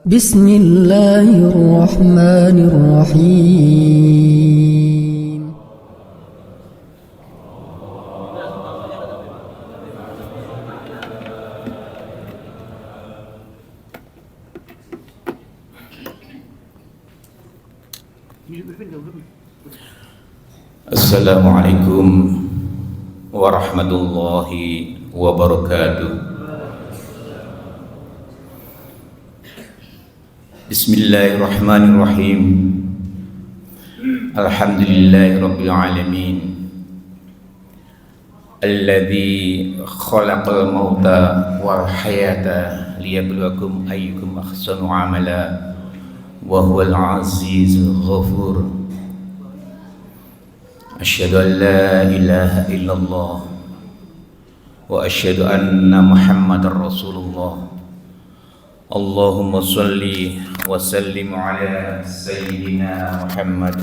بسم الله الرحمن الرحيم. Assalamualaikum warahmatullahi wabarakatuh. Bismillahirrahmanirrahim. Alhamdulillahi rabbil alamin. Alladzi khalaqal mauta wal hayata liyabluwakum ayyukum ahsanu amala wa huwal azizul ghafur. Asyhadu an la ilaha illallah wa asyhadu anna Muhammadar Rasulullah. Allahumma salli wa sallim ala sayyidina Muhammad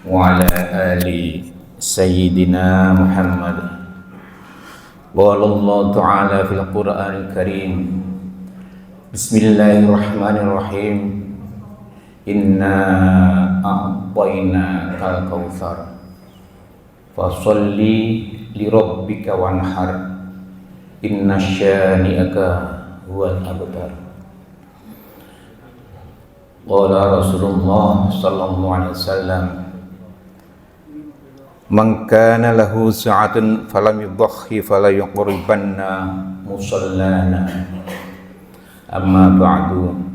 wa ala ali sayyidina Muhammad. Qala Allah Ta'ala fil Qur'anil Karim. Bismillahirrahmanirrahim. Inna a'tainakal kautsar fasalli lirabbika wanhar inna syani'aka huwal abtar. Qala Rasulullah sallallahu alaihi wasallam, man kana lahu sa'atun falam yudhhi fala yuqribanna musallana. Amma ba'du.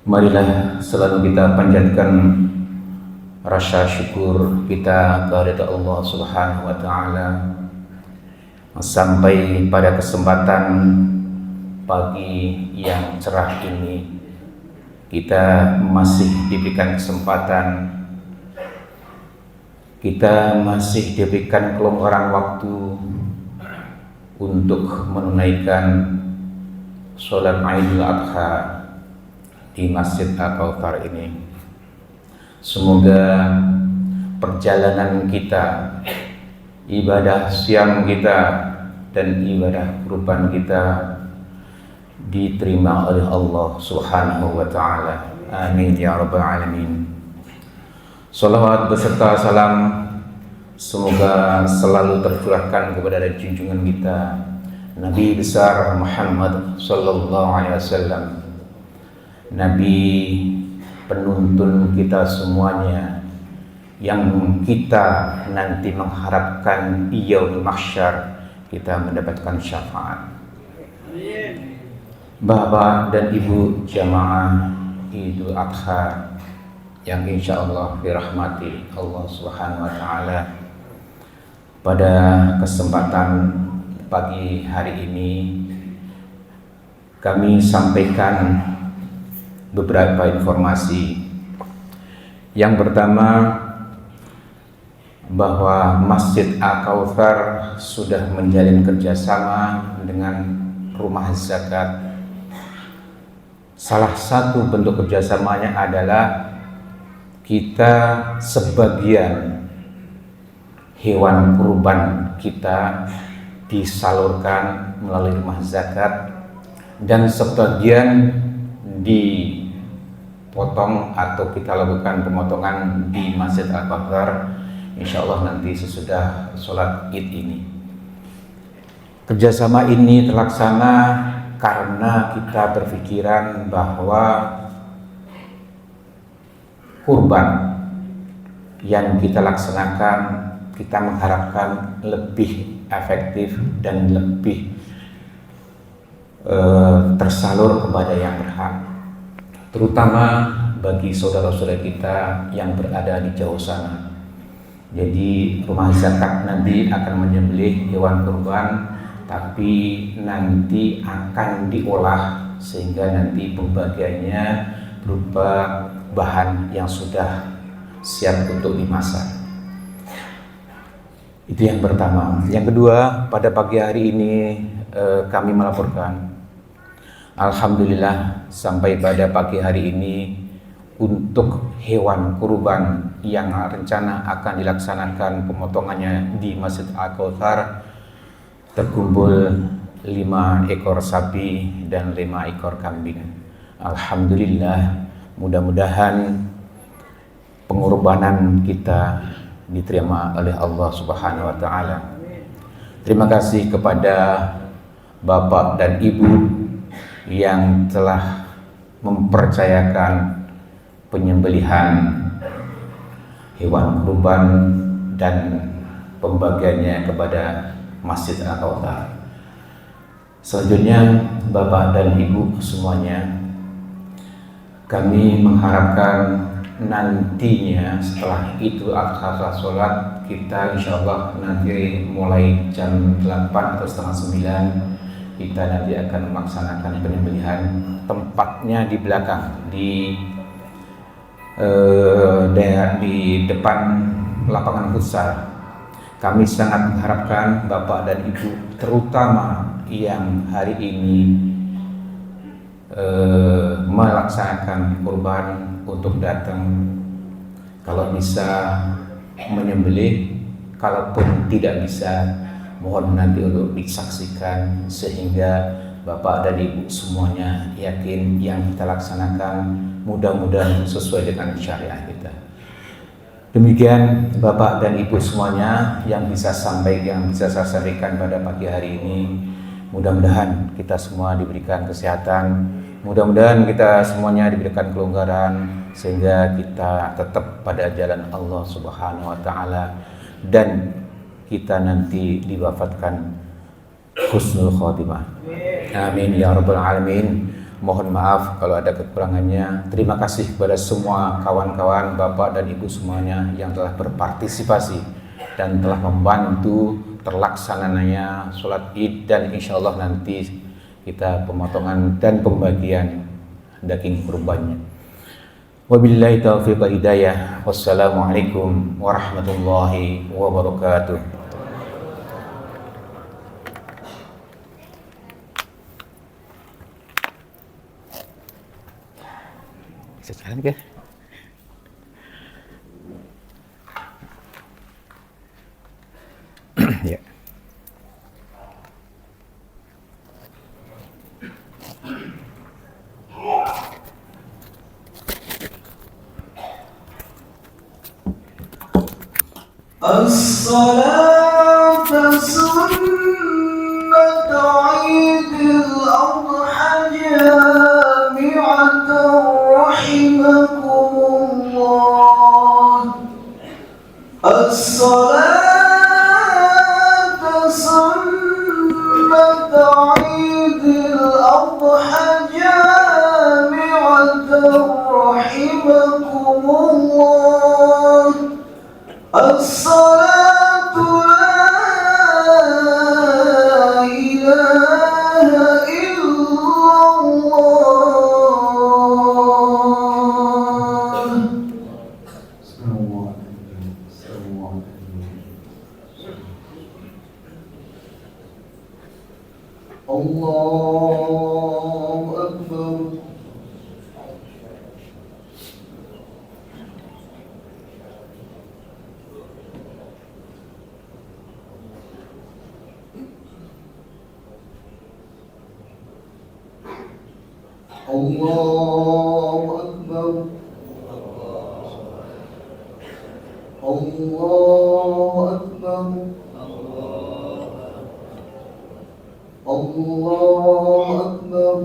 Marilah selalu kita panjatkan rasa syukur kita kepada Allah Subhanahu wa taala. Sampai pada kesempatan pagi yang cerah ini, kita masih diberikan kesempatan, kita masih diberikan kelonggaran waktu untuk menunaikan sholat Idul Adha di Masjid Al-Kautsar ini. Semoga perjalanan kita, ibadah siam kita dan ibadah kurban kita diterima oleh Allah Subhanahu wa taala. Amin ya rabbal alamin. Salawat beserta salam semoga selalu tercurahkan kepada junjungan kita Nabi besar Muhammad sallallahu alaihi wasallam, Nabi penuntun kita semuanya, yang kita nanti mengharapkan di yaumul mahsyar kita mendapatkan syafaat. Bapak dan Ibu jamaah Idul Adha yang insya Allah dirahmati Allah Subhanahu wa taala, pada kesempatan pagi hari ini kami sampaikan beberapa informasi. Yang pertama, bahwa Masjid Al-Kautsar sudah menjalin kerjasama dengan rumah zakat. Salah satu bentuk kerjasamanya adalah kita sebagian hewan kurban kita disalurkan melalui rumah zakat dan sebagian dipotong atau kita lakukan pemotongan di Masjid Al-Kautsar, insya Allah nanti sesudah sholat Id ini. Kerjasama ini terlaksana karena kita berpikiran bahwa kurban yang kita laksanakan, kita mengharapkan lebih efektif dan lebih tersalur kepada yang berhak, terutama bagi saudara-saudara kita yang berada di jauh sana. Jadi rumah zakat nanti akan menyembelih hewan kurban, tapi nanti akan diolah sehingga nanti pembagiannya berupa bahan yang sudah siap untuk dimasak. Itu yang pertama. Yang kedua, pada pagi hari ini kami melaporkan, alhamdulillah sampai pada pagi hari ini untuk hewan kurban yang rencana akan dilaksanakan pemotongannya di Masjid Al-Kautsar terkumpul 5 ekor sapi dan 5 ekor kambing. Alhamdulillah, mudah-mudahan pengorbanan kita diterima oleh Allah Subhanahu wa taala. Terima kasih kepada Bapak dan Ibu yang telah mempercayakan penyembelihan hewan kurban dan pembagiannya kepada Masjid Al-Kautsar. Selanjutnya, Bapak dan Ibu semuanya, kami mengharapkan nantinya setelah itu Adha sholat kita insyaallah nanti mulai jam 8 atau setengah 9 kita nanti akan melaksanakan penyembelihan. Tempatnya di belakang di depan lapangan futsal. Kami sangat mengharapkan Bapak dan Ibu terutama yang hari ini melaksanakan kurban untuk datang, kalau bisa menyembelih, kalaupun tidak bisa mohon nanti untuk disaksikan sehingga Bapak dan Ibu semuanya yakin yang kita laksanakan mudah-mudahan sesuai dengan syariat kita. Demikian Bapak dan Ibu semuanya yang bisa saya sampaikan pada pagi hari ini. Mudah-mudahan kita semua diberikan kesehatan, mudah-mudahan kita semuanya diberikan kelonggaran sehingga kita tetap pada jalan Allah Subhanahu wa taala dan kita nanti diwafatkan husnul khotimah. Amin ya rabbal alamin. Mohon maaf kalau ada kekurangannya. Terima kasih kepada semua kawan-kawan, Bapak dan Ibu semuanya yang telah berpartisipasi dan telah membantu terlaksananya sholat Id, dan insya Allah nanti kita pemotongan dan pembagian daging kurbannya. Wabillahi taufiq wal hidayah. Wassalamualaikum warahmatullahi wabarakatuh. Bisa jalan ke? Ya. As-salatu sunnatu 'idil adha jami'atan rahimakumullah. As-salatu sunnatu 'idil adha jami'atan rahimakumullah. As-salatu la ilaha illallah. Allahu Akbar. Allahu Akbar. Allahu Akbar. Allahu Akbar.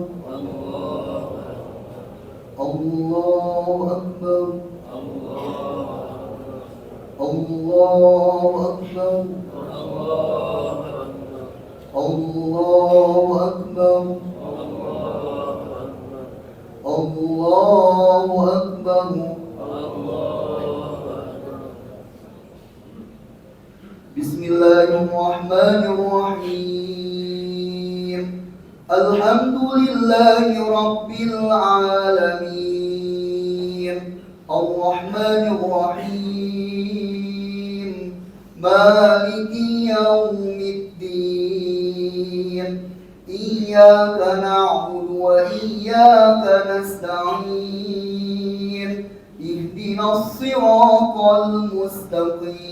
Allahu Akbar. Allahu Akbar. Allahu Akbar. Allahu Akbar. Bismillahirrahmanirrahim. Alhamdulillahi Rabbil alamin. Ar-Rahmanir Rahim. Maliki yaumiddin. Iyyaka na'budu wa iyyaka nasta'in. Ihdinas siratal mustaqim.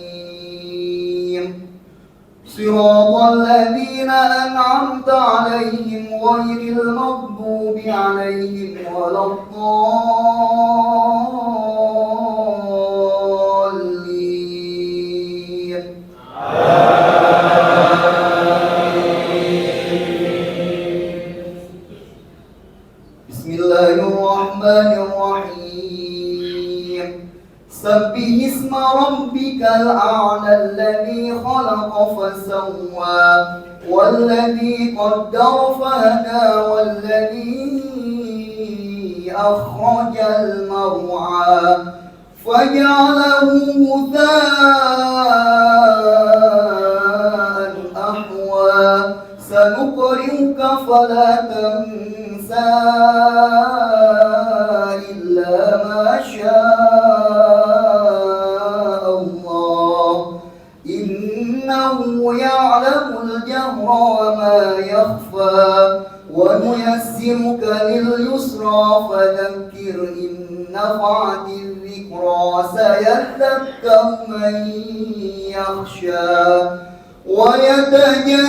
صراط الذين أنعمت عليهم غير المغضوب عليهم ولا الضالين. بسم الله الرحمن الرحيم. سبح اسم ربك الأعلى الذي خلق فسوى والذي قدر فهدى والذي أخرج المرعى فجعله غثاء أحوى سنقرئك فلا تنسى إلا ما شاء الله إنه يعلم الجهر وما يخفى ونيسرك لليسرى فذكر إن نفعت الذكرى سيذكر من يخشى ويتجنبها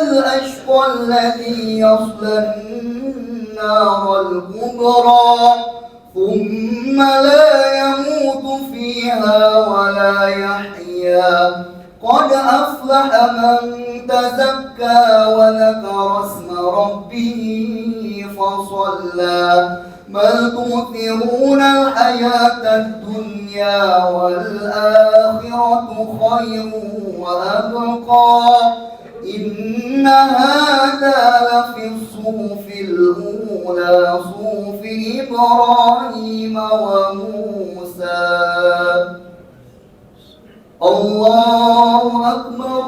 الأشقى الذي يصلى النار الكبرى ثم لا يموت فيها ولا يحيا قد أفلح من تزكى وذكر اسم ربه فصلى بل تؤثرون الحياة الدنيا والآخرة خير وأبقى إن هذا لفي الصحف الأولى صحف إبراهيم وموسى. الله أكبر.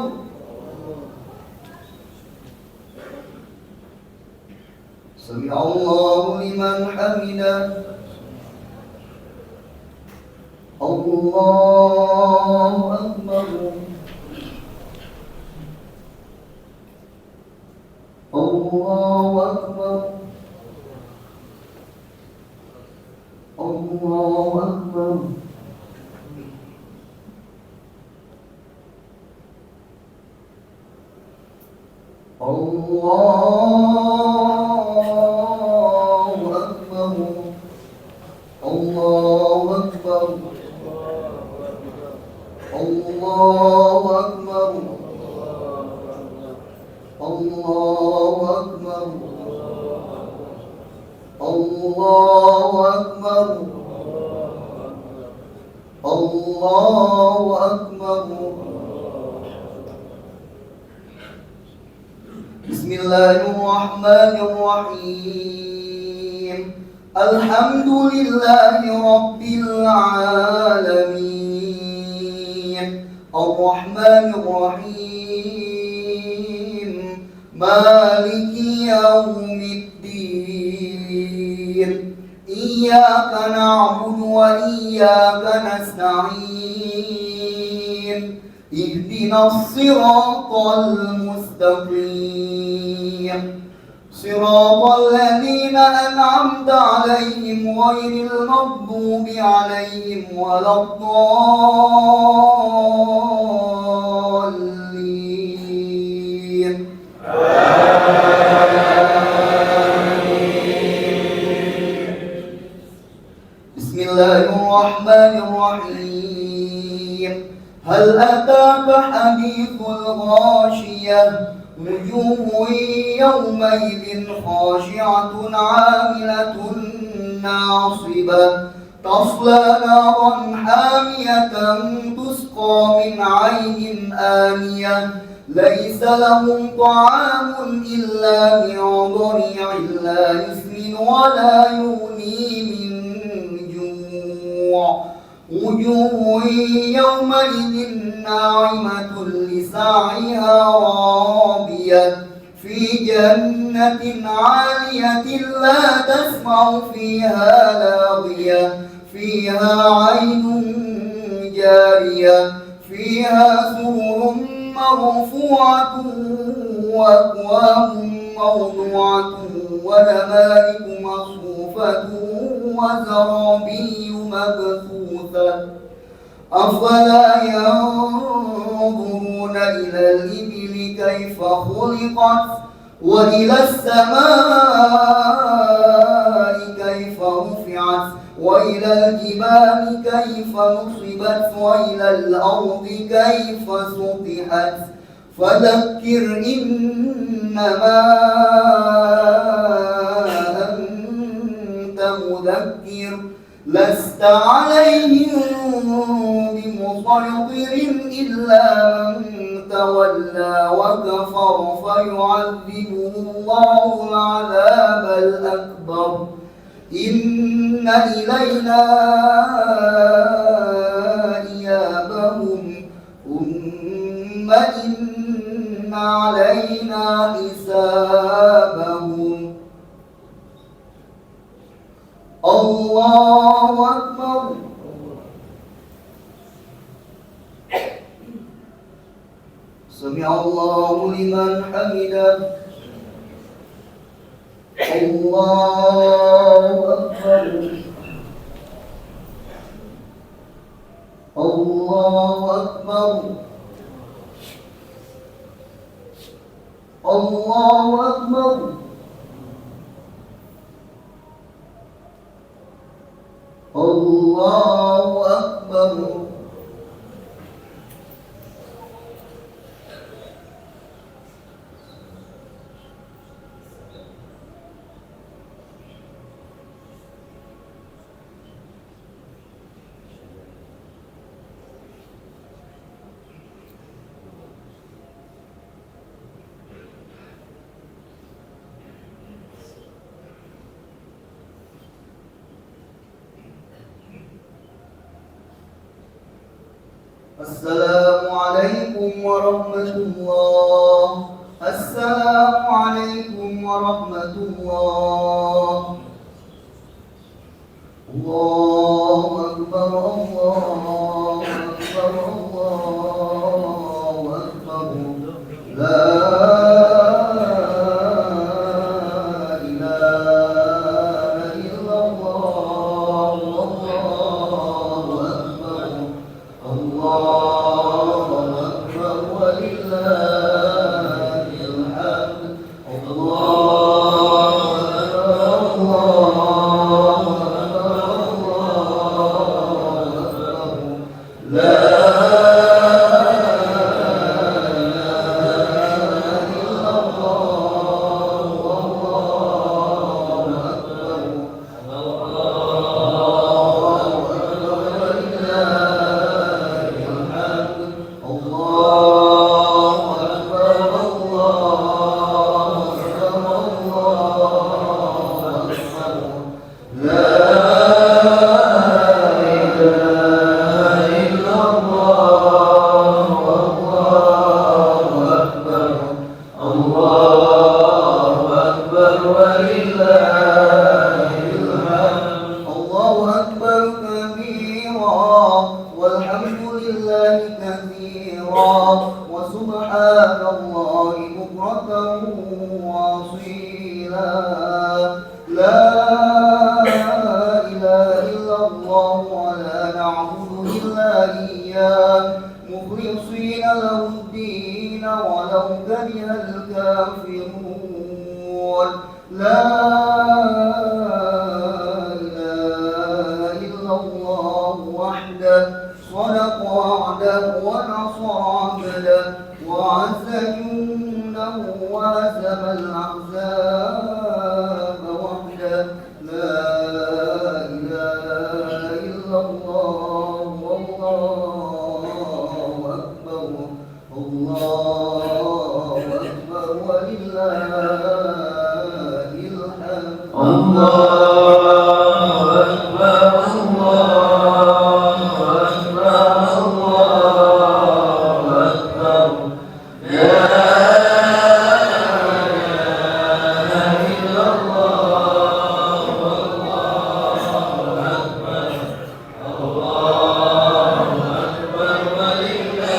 سمع الله لمن حمده. الله أكبر. الله أكبر. الله أكبر. الله أكبر. الله أكبر. الله أكبر. الله أكبر. الله أكبر. الله أكبر. بسم الله الرحمن الرحيم. الحمد لله رب العالمين الرحمن الرحيم مالك يوم الدين إياك نعبد وإياك نستعين اهدنا الصراط المستقيم صراط الذين أنعمت عليهم غير المغضوب عليهم ولا الضالين. بسم الله الرحمن الرحيم. هل أتاك حديث الغاشية وجوه يومئذ خاشعة عاملة ناصبة تصلى نارا حامية تسقى من عين آنية ليس لهم طعام إلا من ضريع لا يسمن ولا يغني من جوع وجوه يومئذ ناعمة لسعيها راضية في جنة عالية لا تسمع فيها لاغية فيها عين جارية فيها سرر مرفوعة وأكواب موضوعة ونمارق مصفوفة وزرابي مبثوثة أفلا ينظرون إلى الإبل كيف خلقت وإلى السماء كيف رفعت وإلى الجبال كيف نصبت وإلى الأرض كيف سطحت فذكر إنما أنت مذكر لست عليهم بمسيطر إلا من تولى وكفر فيعذبه الله العذاب الأكبر إن إلينا إيابهم ثم إن علينا حسابهم. الله أكبر. سمع الله لمن حمده. الله أكبر. الله أكبر. الله أكبر. الله أكبر. السلام عليكم ورحمة الله. السلام عليكم ورحمة الله. الله أكبر. الله أكبر. الله أكبر. لا إله إلا الله. الله أكبر. الله أكبر ولله الحمد. الله أكبر. الله أكبر. لا والحمد لله كثيرا وسبحان الله بكرة وأصيلا. لا إله إلا الله ولا نعبد إلا إياه مخلصين له الدين ولو كره الكافرون. لا إله إلا الله وحده صدق وعده ونصر عبده وعز جنده وهزم الأحزاب وحده. لا إله إلا الله. والله أكبر. الله أكبر ولله الحمد. الله أكبر. الله أكبر. الله أكبر. لا إله إلا الله. الله أكبر. الله أكبر ولله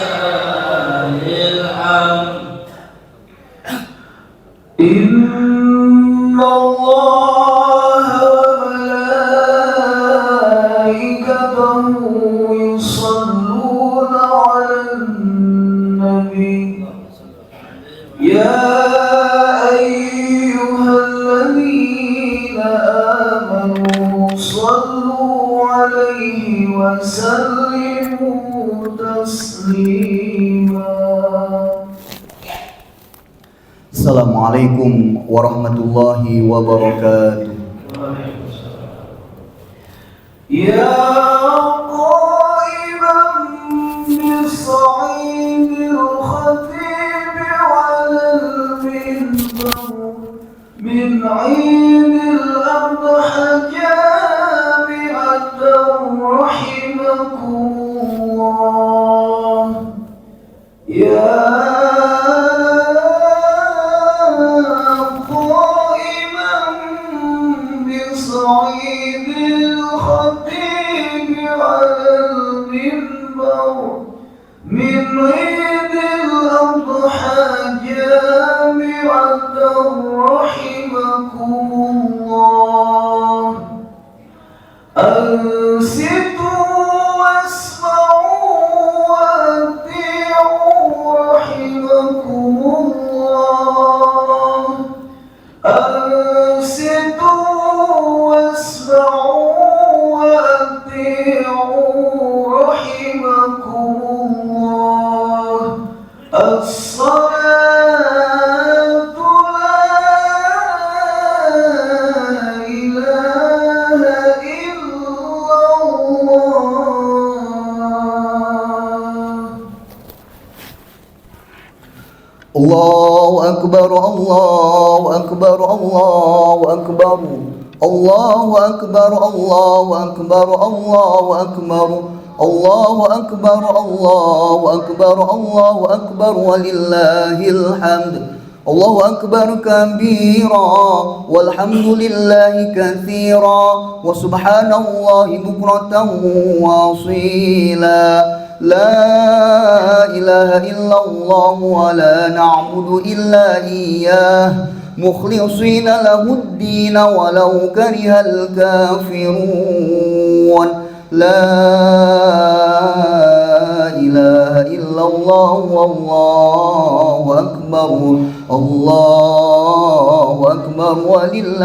الحمد. إن الله وملائكته يصلون أيها الذين آمنوا صلوا عليه وسلموا تسليما. Assalamualaikum warahmatullahi wabarakatuh. يا قائما بالصعيد الخطيب على المنبر من عيد الأضحى جامعة رحمكم الله. يا قائما بصعيد الخطيب على المنبر من عيد الأضحى جامعة رحمكم الله. أنصتوا واسمعوا وأطيعوا رحمكم الله. أنصتوا واسمعوا وأطيعوا رحمكم الله. الصلاة لا إله إلا الله. Allahu akbar, Allahu akbar, Allahu akbar. Allahu akbar, Allahu akbar, Allahu akbar. Allahu akbar, Allahu akbar, Allahu akbar, walillahil hamd. Allahu akbar kabira walhamdulillahi katsira wa subhanallahi bukratan wa asila. La ilaha illallah wa la na'budu illa iyyah mukhlishina lahud-din walau karihal kafirun. La ilaha illallah wallahu akbar. Allahu akbar walillahil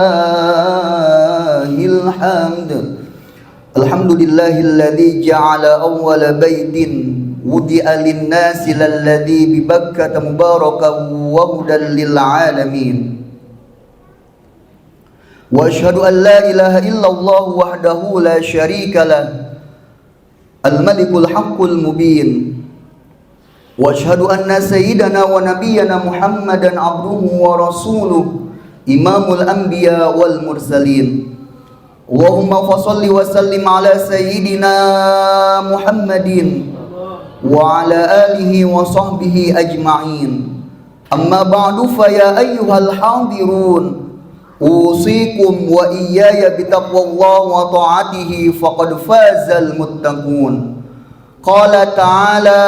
hamd. Alhamdulillahilladzi ja'ala awwala baitin wudi'a lin-nasi lalladzi bi Bakkah mubarakan wa hudan lil alamin. Wa asyhadu an la ilaha illallah wahdahu la syarika lah al-malikul haqqul mubin. Wa asyhadu anna sayyidana wa nabiyyana Muhammadan abduhu wa rasuluh imamul anbiya wal mursalin. Allahumma fassalli wa sallim ala sayyidina Muhammadin wa ala alihi wa sahbihi ajma'in. Amma ba'du fa ya ayyuhal hadirun usikum wa iyaya bitaqwallahi wa ta'atihi faqad fazal muttaqun. Qala ta'ala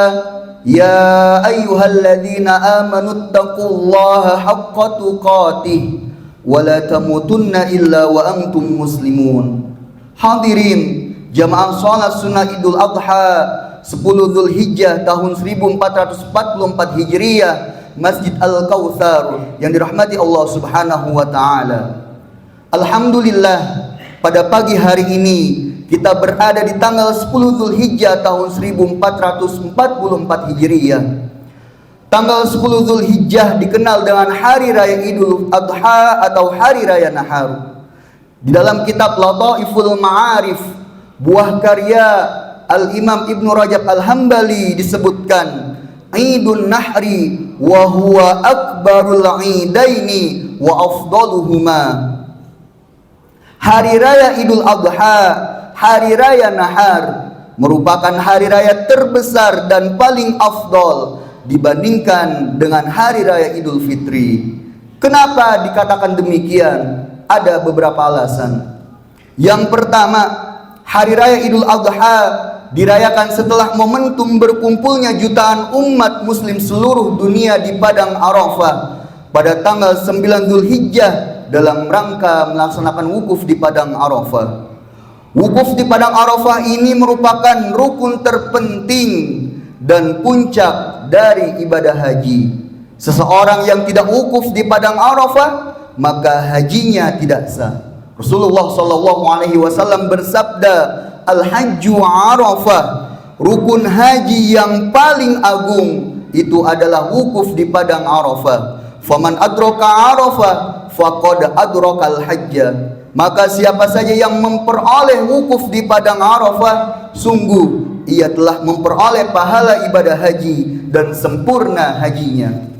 ya ayyuhalladzina amanu taqullaha haqqa tuqatih wa la tamutunna illa wa antum muslimun. Hadirin jamaah salat sunnah Idul Adha 10 Zulhijjah tahun 1444 Hijriah, Masjid Al-Kautsar yang dirahmati Allah Subhanahu wa taala. Alhamdulillah, pada pagi hari ini kita berada di tanggal 10 Zulhijjah tahun 1444 Hijriah. Tanggal 10 Zulhijjah dikenal dengan Hari Raya Idul Adha atau Hari Raya Nahar. Di dalam kitab Lataiful Ma'arif, buah karya Al-Imam Ibnu Rajab Al-Hambali disebutkan Idun Nahri wa huwa akbarul idaini wa afdaluhuma. Hari Raya Idul Adha, Hari Raya Nahar merupakan hari raya terbesar dan paling afdal dibandingkan dengan Hari Raya Idul Fitri. Kenapa dikatakan demikian? Ada beberapa alasan. Yang pertama, Hari Raya Idul Adha dirayakan setelah momentum berkumpulnya jutaan umat muslim seluruh dunia di Padang Arafah pada tanggal 9 Zulhijjah dalam rangka melaksanakan wukuf di Padang Arafah. Wukuf di Padang Arafah ini merupakan rukun terpenting dan puncak dari ibadah haji. Seseorang yang tidak wukuf di padang Arafah, maka hajinya tidak sah. Rasulullah sallallahu alaihi wasallam bersabda, "Al-hajju Arafah." Rukun haji yang paling agung itu adalah wukuf di padang Arafah. Faman adraka Arafah faqad adrakal hajja. Maka siapa saja yang memperoleh wukuf di padang Arafah, sungguh ia telah memperoleh pahala ibadah haji dan sempurna hajinya.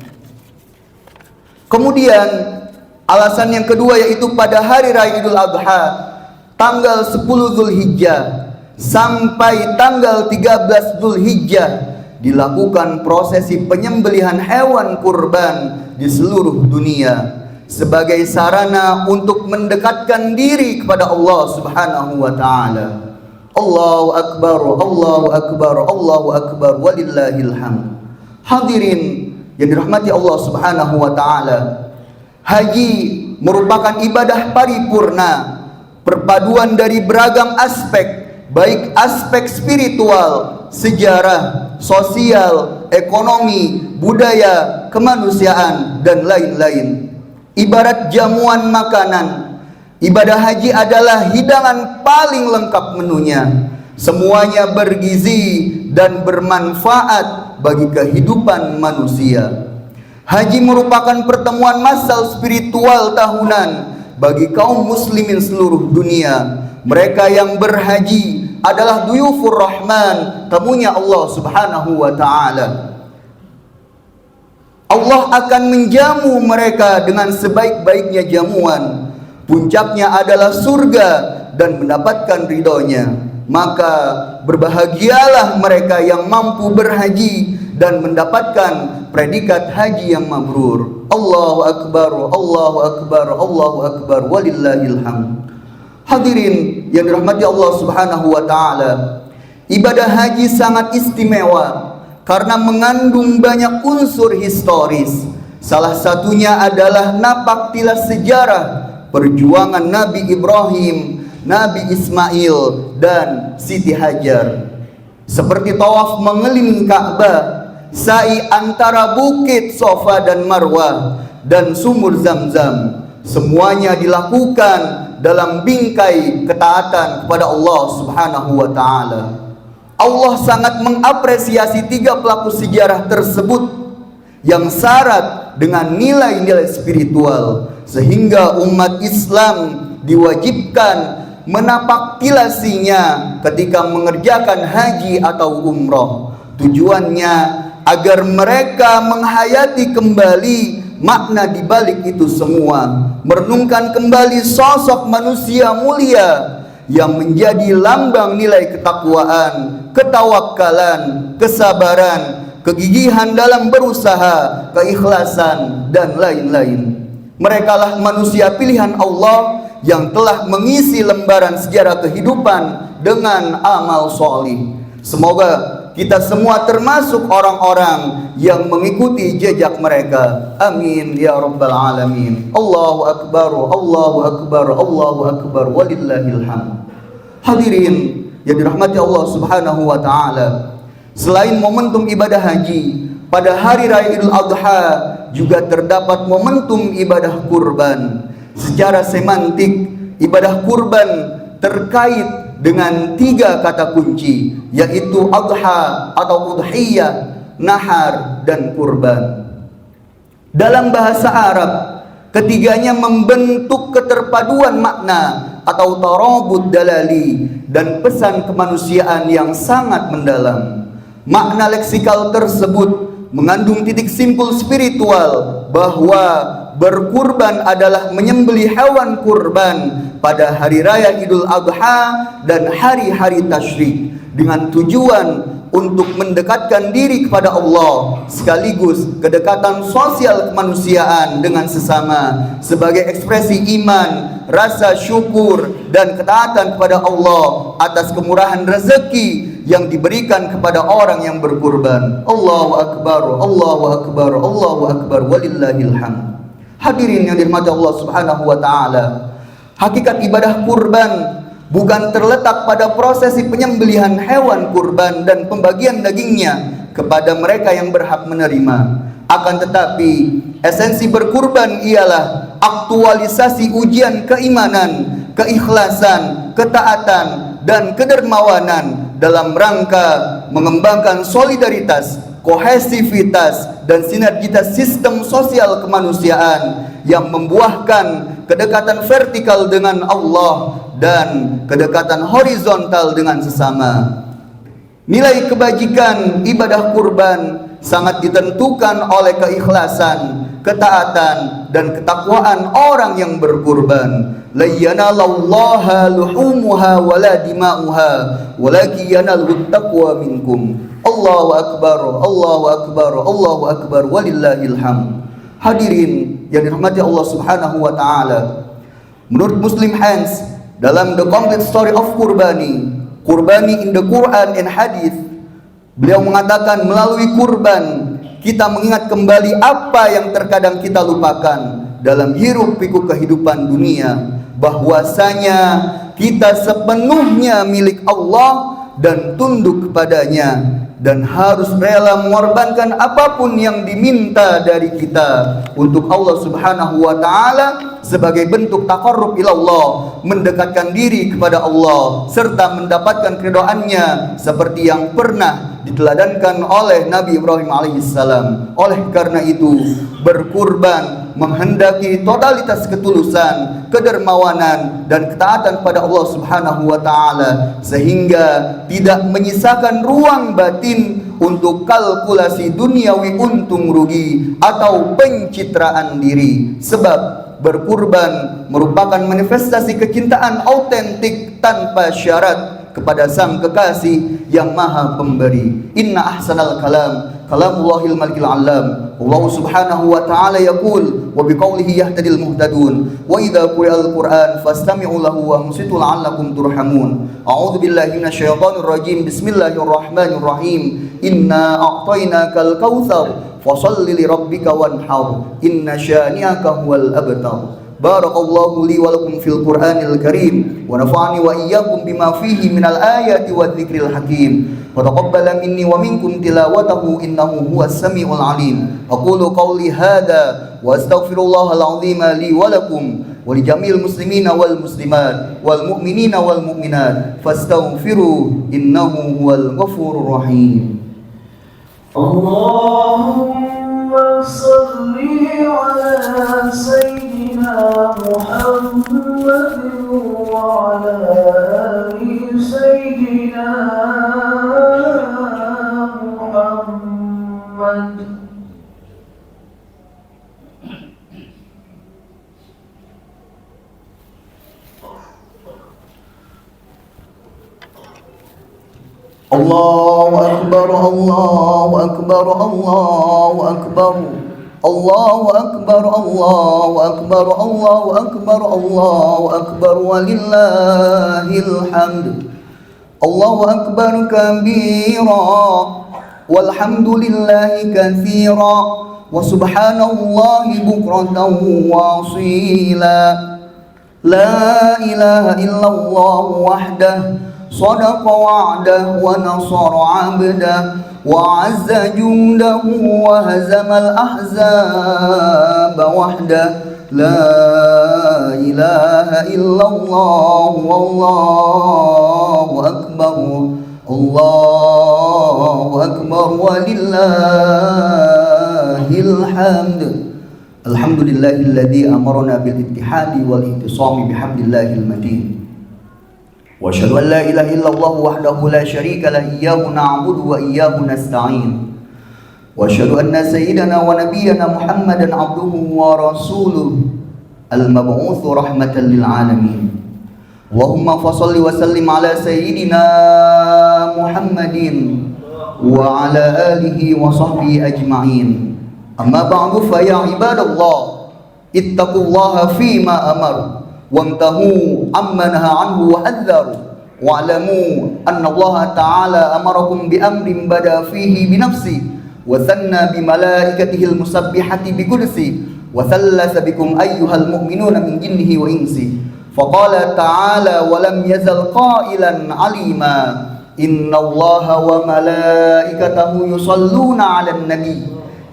Kemudian alasan yang kedua yaitu pada hari raya Idul Adha, tanggal 10 Zulhijjah sampai tanggal 13 Zulhijjah dilakukan prosesi penyembelihan hewan kurban di seluruh dunia sebagai sarana untuk mendekatkan diri kepada Allah Subhanahu wa taala. Allahu akbar, Allahu akbar, Allahu akbar, walillahil hamd. Hadirin yang dirahmati Allah Subhanahu wa taala, haji merupakan ibadah paripurna, perpaduan dari beragam aspek, baik aspek spiritual, sejarah, sosial, ekonomi, budaya, kemanusiaan, dan lain-lain. Ibarat jamuan makanan, ibadah haji adalah hidangan paling lengkap menunya. Semuanya bergizi dan bermanfaat bagi kehidupan manusia. Haji merupakan pertemuan massal spiritual tahunan bagi kaum muslimin seluruh dunia. Mereka yang berhaji adalah duyufur rahman, tamunya Allah Subhanahu wa ta'ala. Allah akan menjamu mereka dengan sebaik-baiknya jamuan. Puncaknya adalah surga dan mendapatkan ridhonya. Maka berbahagialah mereka yang mampu berhaji dan mendapatkan predikat haji yang mabrur. Allahu akbar, Allahu akbar, Allahu akbar, walillahil hamd. Hadirin yang dirahmati Allah Subhanahu wa taala, ibadah haji sangat istimewa karena mengandung banyak unsur historis. Salah satunya adalah napak tilas sejarah perjuangan Nabi Ibrahim, Nabi Ismail, dan Siti Hajar. Seperti tawaf mengelilingi Ka'bah, sa'i antara bukit Safa dan Marwah, dan sumur Zamzam. Semuanya dilakukan dalam bingkai ketaatan kepada Allah Subhanahu wa ta'ala. Allah sangat mengapresiasi tiga pelaku sejarah tersebut yang syarat dengan nilai-nilai spiritual, sehingga umat Islam diwajibkan menapak tilasinya ketika mengerjakan haji atau umroh. Tujuannya agar mereka menghayati kembali makna di balik itu semua, merenungkan kembali sosok manusia mulia yang menjadi lambang nilai ketakwaan, ketawakkalan, kesabaran, kegigihan dalam berusaha, keikhlasan, dan lain-lain. Merekalah manusia pilihan Allah yang telah mengisi lembaran sejarah kehidupan dengan amal solih. Semoga kita semua termasuk orang-orang yang mengikuti jejak mereka. Amin ya rabbal alamin. Allahu akbar, Allahu akbar, Allahu akbar, walillahil hamd. Hadirin yang dirahmati Allah Subhanahu wa taala, selain momentum ibadah haji, pada hari raya Idul Adha juga terdapat momentum ibadah kurban. Secara semantik, ibadah kurban terkait dengan tiga kata kunci, yaitu adha atau udhiyah, nahar, dan kurban. Dalam bahasa Arab, ketiganya membentuk keterpaduan makna atau tarabut dalali dan pesan kemanusiaan yang sangat mendalam. Makna leksikal tersebut mengandung titik simpul spiritual bahwa berkurban adalah menyembelih hewan kurban pada hari raya Idul Adha dan hari-hari tasyrik dengan tujuan untuk mendekatkan diri kepada Allah, sekaligus kedekatan sosial kemanusiaan dengan sesama sebagai ekspresi iman, rasa syukur, dan ketaatan kepada Allah atas kemurahan rezeki yang diberikan kepada orang yang berkurban. Allahu akbar, Allahu akbar, Allahu akbar, walillahil hamd. Hadirin yang dirahmati Allah Subhanahu wa taala, hakikat ibadah kurban bukan terletak pada prosesi penyembelihan hewan kurban dan pembagian dagingnya kepada mereka yang berhak menerima. Akan tetapi esensi berkurban ialah aktualisasi ujian keimanan, keikhlasan, ketaatan, dan kedermawanan dalam rangka mengembangkan solidaritas, kohesivitas, dan sinergitas sistem sosial kemanusiaan yang membuahkan kedekatan vertikal dengan Allah dan kedekatan horizontal dengan sesama. Nilai kebajikan ibadah kurban sangat ditentukan oleh keikhlasan, ketaatan, dan ketakwaan orang yang berkurban. La yanalallaha luhumuha wala dima'uha walakin yanalhu taqwa minkum. Allahu akbar, Allahu akbar, Allahu akbar, walillahil hamd. Hadirin yang dirahmati Allah Subhanahu wa taala. Menurut Muslim Hans dalam The Complete Story of Kurbani in the Quran and Hadith, beliau mengatakan melalui kurban kita mengingat kembali apa yang terkadang kita lupakan dalam hiruk pikuk kehidupan dunia, bahwasanya kita sepenuhnya milik Allah dan tunduk kepadanya, dan harus rela mengorbankan apapun yang diminta dari kita untuk Allah Subhanahu wa taala sebagai bentuk taqarrub ila Allah, mendekatkan diri kepada Allah serta mendapatkan keridhaannya seperti yang pernah diteladankan oleh Nabi Ibrahim alaihissalam. Oleh karena itu, berkurban menghendaki totalitas ketulusan, kedermawanan, dan ketaatan pada Allah Subhanahu wa taala, sehingga tidak menyisakan ruang batin untuk kalkulasi duniawi untung rugi atau pencitraan diri. Sebab berkurban merupakan manifestasi kecintaan autentik tanpa syarat kepada Sang Kekasih yang Maha Pemberi. Inna ahsanal kalam kalamullahil malikil alam. Allah Subhanahu wa ta'ala yaqul wa biqaulihi yahtadil muhtadun wa idza quri'al Qur'an fastami'u lahu wa ansitu la'allakum turhamun. A'udzu billahi minasyaitonir rajim. Bismillahirrahmanirrahim. Inna a'tainakal kautsar fasalli li rabbika wanhar inna syani'aka huwal abtar. Barakallahu li wa lakum fil Qur'anil Karim wa nafa'ani wa iyyakum bima fihi minal ayati wadh-dhikril hakim wa taqabbala minni wa minkum tilawatahu innahu huwas samiul alim. Aqulu qawli hadha wa astaghfirullahal azim li wa lakum wa li jami'il muslimina wal muslimat wal mu'minina wal mu'minat fastaghfiruhu innahu huwal ghafurur rahim. Allahumma salli ala sayyidina Muhammadin wa ala ali sayyidina Muhammad. Allahu akbar, Allahu akbar, Allahu akbar, Allahu akbar, Allahu akbar, Allahu akbar, Allahu akbar, walillahil hamd. Allahu akbar kabira walhamdulillahi katsira wa subhanallahi bukratan wa asila. La ilaha illallah wahdah صدق وعده ونصر عبده وعز جنده وهزم الأحزاب وحده. لا إله إلا الله والله أكبر الله أكبر ولله الحمد. الحمد لله الذي أمرنا بالاتحاد والاعتصام بحبل الله المتين. وأشهد أن لا إله إلا الله وحده لا شريك له إياه نعبد وإياه نستعين. وأشهد أن سيدنا ونبينا محمدا عبده ورسوله المبعوث رحمة للعالمين. اللهم فصل وسلم على سيدنا محمد وعلى آله وصحبه أجمعين. أما بعد فيا عباد الله اتقوا الله فيما أمر وانتهوا عما نهى عنه وحذروا واعلموا أن الله تعالى أمركم بأمر بدأ فيه بنفسه وثنى بملائكته المسبحة بقدسه وثلث بكم أيها المؤمنون من جنه وإنسه فقال تعالى ولم يزل قائلا عليما إن الله وملائكته يصلون على النبي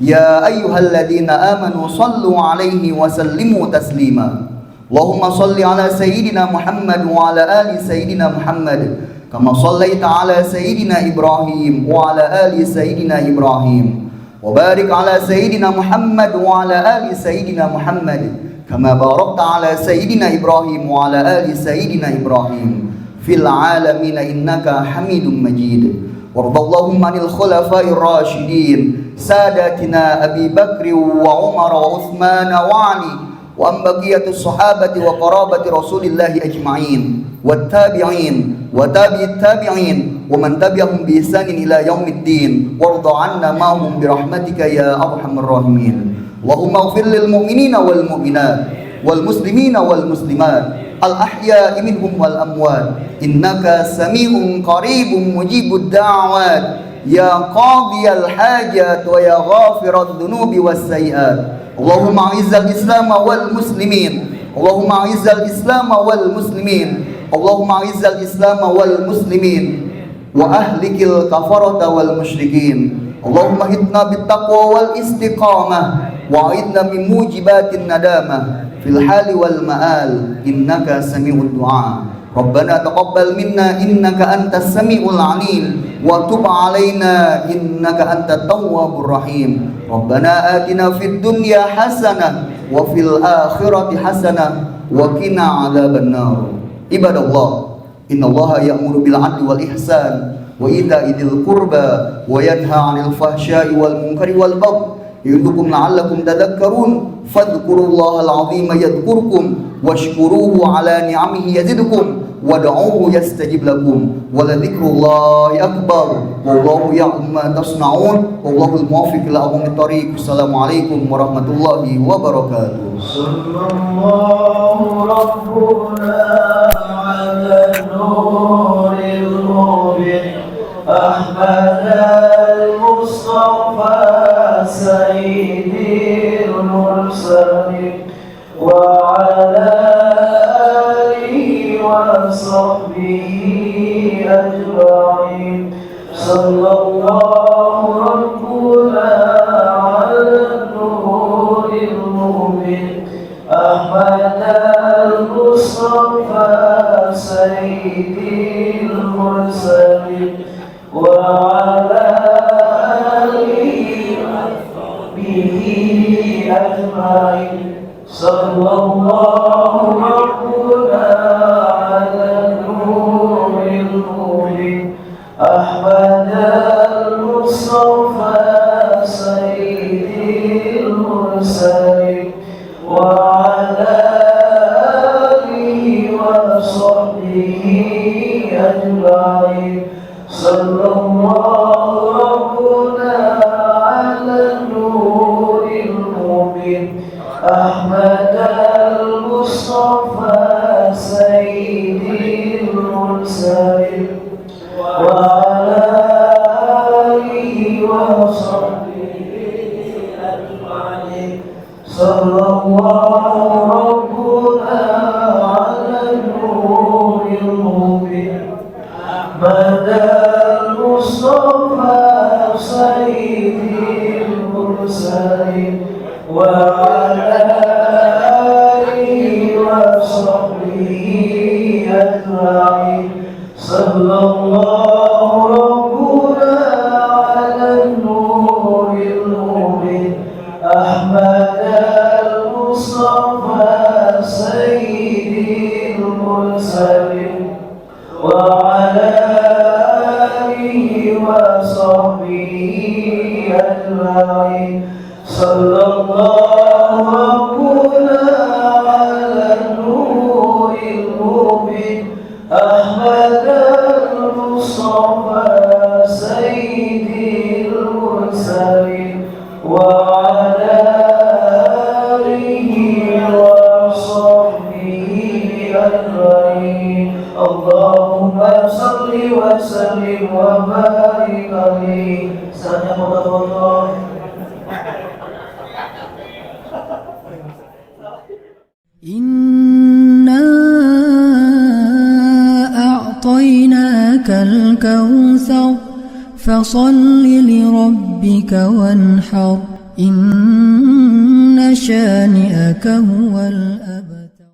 يا أيها الذين آمنوا صلوا عليه وسلموا تسليما اللهم صل على سيدنا محمد وعلى آل سيدنا محمد كما صليت على سيدنا إبراهيم وعلى آل سيدنا إبراهيم وبارك على سيدنا محمد وعلى آل سيدنا محمد كما باركت على سيدنا إبراهيم وعلى آل سيدنا إبراهيم في العالمين إنك حميد مجيد وارض اللهم عن الخلفاء الراشدين ساداتنا أبي بكر وعمر وعثمان وعلي وعن بقية الصحابة وقرابة رسول الله أجمعين والتابعين وتابع التابعين ومن تبعهم بإحسان إلى يوم الدين وارض عنا معهم برحمتك يا أرحم الراحمين اللهم اغفر للمؤمنين والمؤمنات والمسلمين والمسلمات الأحياء منهم والأموات إنك سميع قريب مجيب الدعوات يا قاضي الحاجات ويا غافر الذنوب والسيئات اللهم أعز الإسلام والمسلمين اللهم أعز الإسلام والمسلمين اللهم أعز الإسلام والمسلمين وأهلك الكفرة والمشركين اللهم اهدنا بالتقوى والاستقامة وأعذنا من موجبات الندامة في الحال والمآل إنك سميع الدعاء ربنا تقبل منا إنك أنت السميع العليم وتب علينا إنك أنت التواب الرحيم ربنا آتنا في الدنيا حسنة وفي الآخرة حسنة وقنا عذاب النار عباد الله إن الله يأمر بالعدل والإحسان وإيتاء ذي القربى وينهى عن الفحشاء والمنكر والبغي يعظكم لعلكم تذكرون فاذكروا الله العظيم يذكركم واشكروه على نعمه يزدكم ودعوه يستجب لكم ولذكر الله أكبر والله يعلم ما تصنعون والله الموفق لأقوم الطريق السلام عليكم ورحمة الله وبركاته صلى الله ربنا على النور المبين أحمد المصطفى سيد المرسلين وعلى آله وصحبه أجمعين صلى الله ربنا على النور المبين أحمد المصطفى سيد المرسلين وعلى آله وصحبه أجمعين صلى الله ربنا على النور المبين أحمد المصطفى سيد المرسلين وعلى آله وصحبه أجمعين صلى الله ربنا على النور المبين أحمد المصطفى سيد المرسلين وعلى آله وصحبه أجمعين صلى الله ربنا على النور المبين أحمد المصطفى سيد المرسلين وعلى آله وصحبه أجمعين صلى الله ربنا على النور المبين أحمد المصطفى سيد المرسلين وعلى آله وصحبه أجمعين صلى الله ربنا على النور المبين أحمد المصطفى سيد المرسلين وعلى آله وصحبه أجمعين اللهم صل وسلم وبارك عليه سنة الله. إنا أعطيناك الكوثر فصل لربك وانحر إن شانئك هو الأبتر.